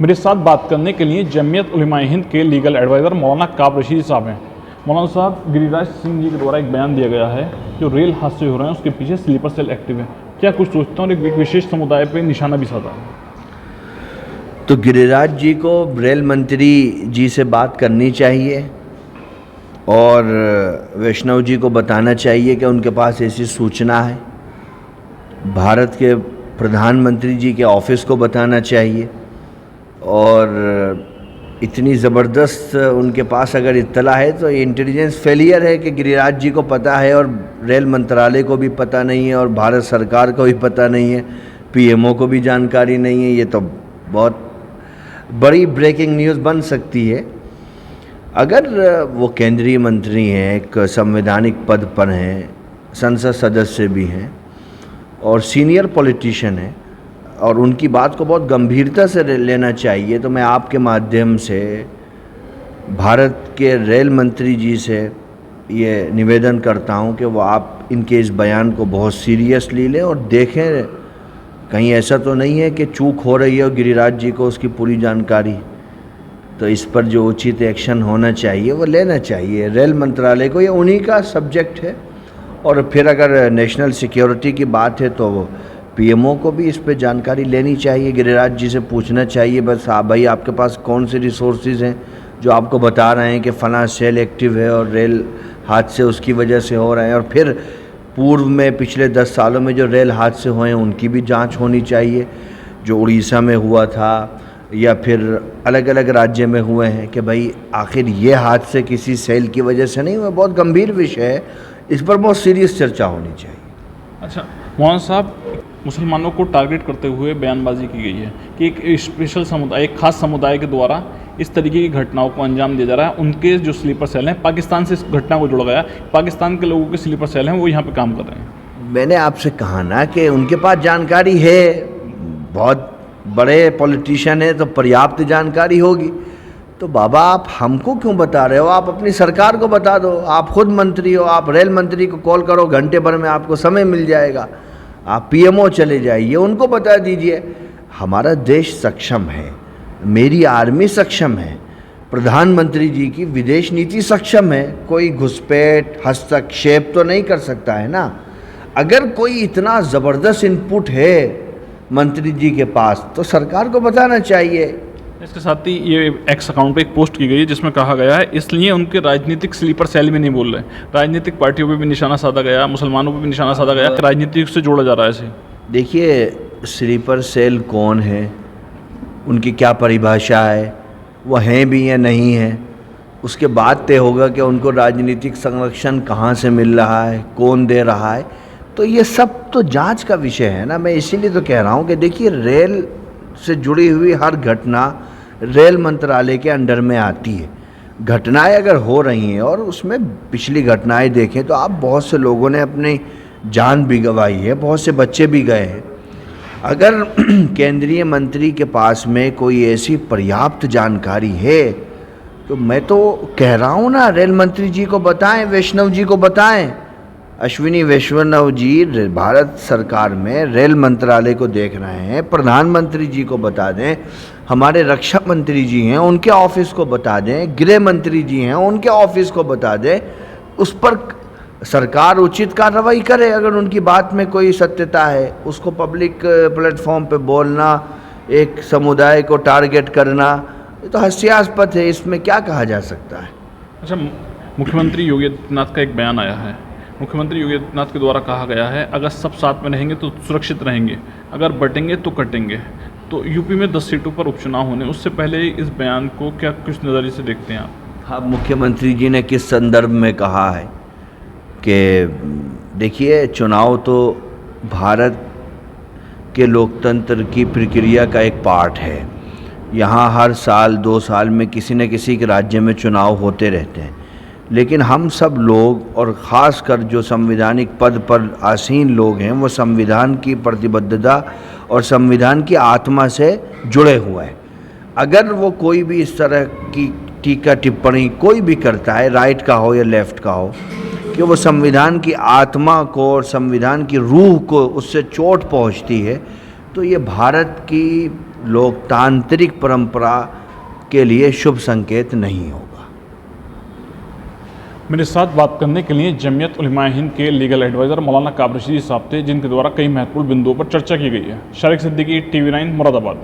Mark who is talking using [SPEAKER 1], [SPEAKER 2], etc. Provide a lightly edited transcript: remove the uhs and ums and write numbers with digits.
[SPEAKER 1] मेरे साथ बात करने के लिए जमीयत उलमा हिंद के लीगल एडवाइज़र मौलाना काब रशीद साहब हैं। मौलाना साहब, गिरिराज सिंह जी के द्वारा एक बयान दिया गया है जो रेल हादसे हो रहे हैं उसके पीछे स्लीपर सेल एक्टिव है। क्या कुछ सोचते हैं और एक विशेष समुदाय पर निशाना भी साधा है?
[SPEAKER 2] तो गिरिराज जी को रेल मंत्री जी से बात करनी चाहिए और वैष्णव जी को बताना चाहिए कि उनके पास ऐसी सूचना है। भारत के प्रधानमंत्री जी के ऑफिस को बताना चाहिए और इतनी ज़बरदस्त उनके पास अगर इत्तला है तो ये इंटेलिजेंस फेलियर है कि गिरिराज जी को पता है और रेल मंत्रालय को भी पता नहीं है और भारत सरकार को भी पता नहीं है, पीएमओ को भी जानकारी नहीं है। ये तो बहुत बड़ी ब्रेकिंग न्यूज़ बन सकती है। अगर वो केंद्रीय मंत्री हैं, एक संवैधानिक पद पर हैं, संसद सदस्य भी हैं और सीनियर पॉलिटिशियन हैं और उनकी बात को बहुत गंभीरता से लेना चाहिए, तो मैं आपके माध्यम से भारत के रेल मंत्री जी से ये निवेदन करता हूँ कि वो आप इनके इस बयान को बहुत सीरियसली लें और देखें कहीं ऐसा तो नहीं है कि चूक हो रही है और गिरिराज जी को उसकी पूरी जानकारी। तो इस पर जो उचित एक्शन होना चाहिए वो लेना चाहिए रेल मंत्रालय को, ये उन्हीं का सब्जेक्ट है। और फिर अगर नेशनल सिक्योरिटी की बात है तो वो पीएमओ को भी इस पे जानकारी लेनी चाहिए, गिरिराज जी से पूछना चाहिए बस भाई आपके पास कौन से रिसोर्सेज हैं जो आपको बता रहे हैं कि फ़लाँ सेल एक्टिव है और रेल हादसे उसकी वजह से हो रहे हैं। और फिर पूर्व में पिछले 10 सालों में जो रेल हादसे हुए हैं उनकी भी जांच होनी चाहिए, जो उड़ीसा में हुआ था या फिर अलग अलग राज्य में हुए हैं, कि भाई आखिर ये हादसे किसी सेल की वजह से नहीं हुए। बहुत गंभीर विषय है, इस पर बहुत सीरियस चर्चा होनी चाहिए।
[SPEAKER 1] अच्छा मौलाना साहब, मुसलमानों को टारगेट करते हुए बयानबाजी की गई है कि एक स्पेशल समुदाय, एक खास समुदाय के द्वारा इस तरीके की घटनाओं को अंजाम दिया जा रहा है। उनके जो स्लीपर सेल हैं, पाकिस्तान से इस घटना को जोड़ा गया, पाकिस्तान के लोगों के स्लीपर सेल हैं वो यहाँ पे काम कर रहे हैं।
[SPEAKER 2] मैंने आपसे कहा ना कि उनके पास जानकारी है, बहुत बड़े पॉलिटिशियन हैं तो पर्याप्त जानकारी होगी। तो बाबा आप हमको क्यों बता रहे हो, आप अपनी सरकार को बता दो, आप खुद मंत्री हो, आप रेल मंत्री को कॉल करो, घंटे भर में आपको समय मिल जाएगा, आप पीएमओ चले जाइए, उनको बता दीजिए। हमारा देश सक्षम है, मेरी आर्मी सक्षम है, प्रधानमंत्री जी की विदेश नीति सक्षम है, कोई घुसपैठ हस्तक्षेप तो नहीं कर सकता है ना। अगर कोई इतना ज़बरदस्त इनपुट है मंत्री जी के पास तो सरकार को बताना चाहिए।
[SPEAKER 1] इसके साथ ही ये एक्स अकाउंट पे एक पोस्ट की गई है जिसमें कहा गया है इसलिए उनके राजनीतिक स्लीपर सेल में नहीं बोल रहे, राजनीतिक पार्टियों पे भी निशाना साधा गया, मुसलमानों पे भी निशाना साधा गया, राजनीतिक से जोड़ा जा रहा है इसे।
[SPEAKER 2] देखिए स्लीपर सेल कौन है, उनकी क्या परिभाषा है, वो हैं भी या नहीं है, उसके बाद तय होगा कि उनको राजनीतिक संरक्षण कहाँ से मिल रहा है, कौन दे रहा है। तो ये सब तो जांच का विषय है ना। मैं इसीलिए तो कह रहा हूँ कि देखिए रेल से जुड़ी हुई हर घटना रेल मंत्रालय के अंडर में आती है। घटनाएं अगर हो रही हैं और उसमें पिछली घटनाएं देखें तो आप बहुत से लोगों ने अपनी जान भी गंवाई है, बहुत से बच्चे भी गए हैं। अगर केंद्रीय मंत्री के पास में कोई ऐसी पर्याप्त जानकारी है तो मैं तो कह रहा हूँ ना रेल मंत्री जी को बताएं, वैष्णव जी को बताएं। अश्विनी वैष्णव जी भारत सरकार में रेल मंत्रालय को देख रहे हैं, प्रधानमंत्री जी को बता दें, हमारे रक्षा मंत्री जी हैं उनके ऑफिस को बता दें, गृह मंत्री जी हैं उनके ऑफिस को बता दें, उस पर सरकार उचित कार्रवाई करे। अगर उनकी बात में कोई सत्यता है, उसको पब्लिक प्लेटफॉर्म पे बोलना, एक समुदाय को टारगेट करना, ये तो हास्यास्पद है, इसमें क्या कहा जा सकता है।
[SPEAKER 1] अच्छा, मुख्यमंत्री योगी आदित्यनाथ का एक बयान आया है। मुख्यमंत्री योगी आदित्यनाथ के द्वारा कहा गया है अगर सब साथ में रहेंगे तो सुरक्षित रहेंगे, अगर बटेंगे तो कटेंगे। तो यूपी में 10 सीटों पर उपचुनाव होने उससे पहले इस बयान को क्या कुछ नज़रिए से देखते हैं आप?
[SPEAKER 2] हाँ, मुख्यमंत्री जी ने किस संदर्भ में कहा है कि देखिए चुनाव तो भारत के लोकतंत्र की प्रक्रिया का एक पार्ट है। यहाँ हर साल 2 साल में किसी न किसी के राज्य में चुनाव होते रहते हैं, लेकिन हम सब लोग और ख़ासकर जो संवैधानिक पद पर आसीन लोग हैं वो संविधान की प्रतिबद्धता और संविधान की आत्मा से जुड़े हुए हैं। अगर वो कोई भी इस तरह की टीका टिप्पणी कोई भी करता है, राइट का हो या लेफ़्ट का हो, कि वो संविधान की आत्मा को और संविधान की रूह को उससे चोट पहुंचती है, तो ये भारत की लोकतांत्रिक परंपरा के लिए शुभ संकेत नहीं होगा।
[SPEAKER 1] मेरे साथ बात करने के लिए जमीयत उलमा हिंद के लीगल एडवाइज़र मौलाना काब रशीदी साहब थे, जिनके द्वारा कई महत्वपूर्ण बिंदुओं पर चर्चा की गई है। शारिक सिद्दीकी, TV9 मुरादाबाद।